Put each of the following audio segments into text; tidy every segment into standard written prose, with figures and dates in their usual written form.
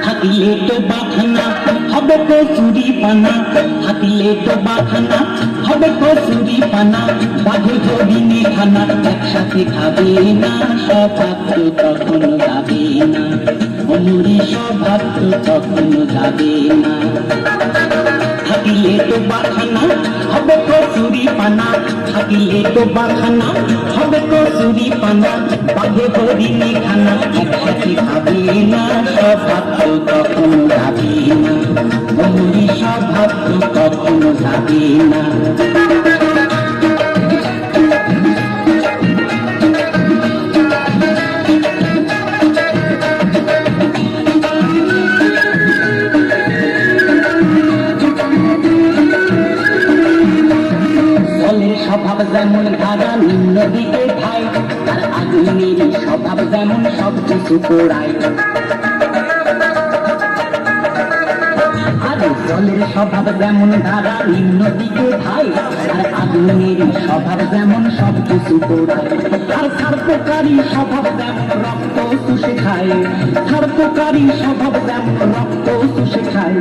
হাতিলে তো বাখানা হবে কচুরি পানা, হাতিলে তো বাখানা হবে কচুরি পানা, বাঘে হরিণে খানা একসাথে খাবে না, সৌভাগ্য কখনো যাবে না, অমরি সৌভাগ্য কখনো যাবে না। হাতিলে তো বাখানা হবে কচুরি পানা, হাতিলে তো বাখানা হবে কচুরি পানা, বাঘে হরিণে খানা একসাথে খাবে না, সৌভাগ্য কখনো যাবে না, অমরি সৌভাগ্য কখনো যাবে না। স্বভাব যেমন ধারা নিম্ন দিকে খায়, তার আগুনের স্বভাব যেমন সব কিছু পোড়ায়। আর জলের স্বভাব যেমন ধারা নিম্ন দিকে খায়, আর আগুনের স্বভাব যেমন সব কিছু পোড়ায়। আর সার্পকারী স্বভাব যেমন রক্ত চুষে খায়, সার্পকারী স্বভাব যেমন রক্ত চুষে খায়।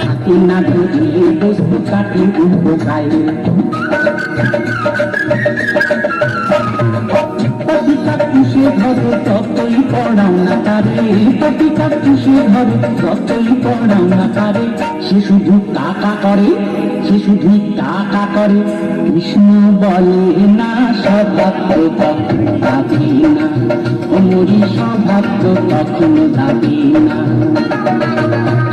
হাতি না ধরলে বস্তু কাটি উপকায়। পাপিকা পুষে ধরো যতই পড়াও না তারে, পাপিকা পুষে ধরো যতই পড়াও না তারে, সে শুধু টাকা করে, সে শুধু টাকা করে। কৃষ্ণ বলে না সৌভাগ্য কখনো যাবে না, অমরি সৌভাগ্য কখনো যাবে না।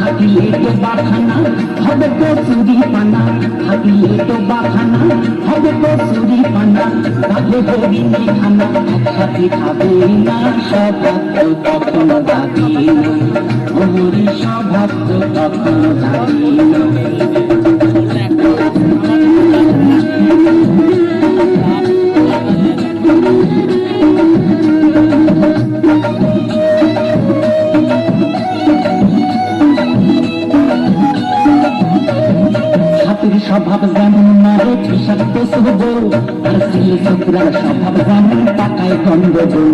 হাতিলে তো বাখানা হবে কচুরি পানা, হাতিলে তো বাখানা হবে কচুরি পানা, বাঘে হরিণে খানা একসাথে খাবে না, সৌভাগ্য কখনো যাবে না, অমরি সৌভাগ্য কখনো যাবে না। স্বভাব যেমন মারে বিষাক্ত সবল, আর ছেলে ছোকরার স্বভাব যেমন টাকায় গন্ডগোল।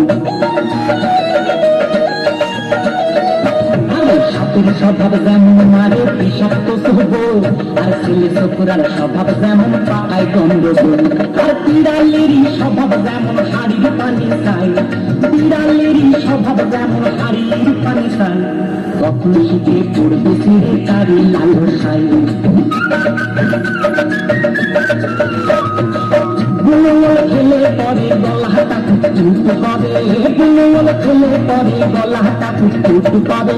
সাপের স্বভাব যেমন মারে বিষাক্ত সবল, আর ছেলে ছোকরার স্বভাব যেমন টাকায় গন্ডগোল। আর বিড়ালেরই স্বভাব যেমন হাড়ির পানি খায়, বিড়ালেরই স্বভাব যেমন হাড়ির পানি খায়। কখন শীতে পড়বে ছেড়ে তারই লালসায়। বুনোল খেলে পরে গলাটা ফুটফুট করে, বুনোল খেলে পরে গলাটা ফুটফুট করে।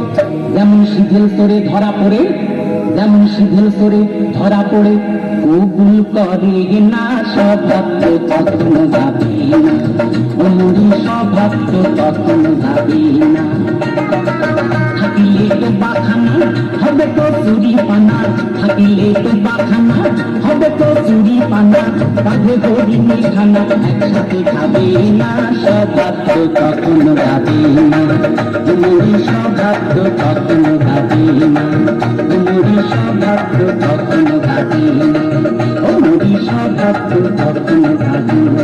যেমন শিথিল করে ধরা পড়ে, যেমন শিথিল করে ধরা পড়ে, কবুল করে না সৌভাগ্য কখনো যাবে না, অমরি সৌভাগ্য কখনো যাবে না। হাতিলে তো বাখানা হবে কচুরি পানা, হাতিলে তো বাখানা হবে কচুরি পানা, বাঘে হরিণে খানা একসাথে খাবে না, সৌভাগ্য কখনো যাবে না, অমরি সৌভাগ্য কখনো যাবে না, অমরি সৌভাগ্য কখনো যাবে না, অমরি সৌভাগ্য কখনো যাবে না।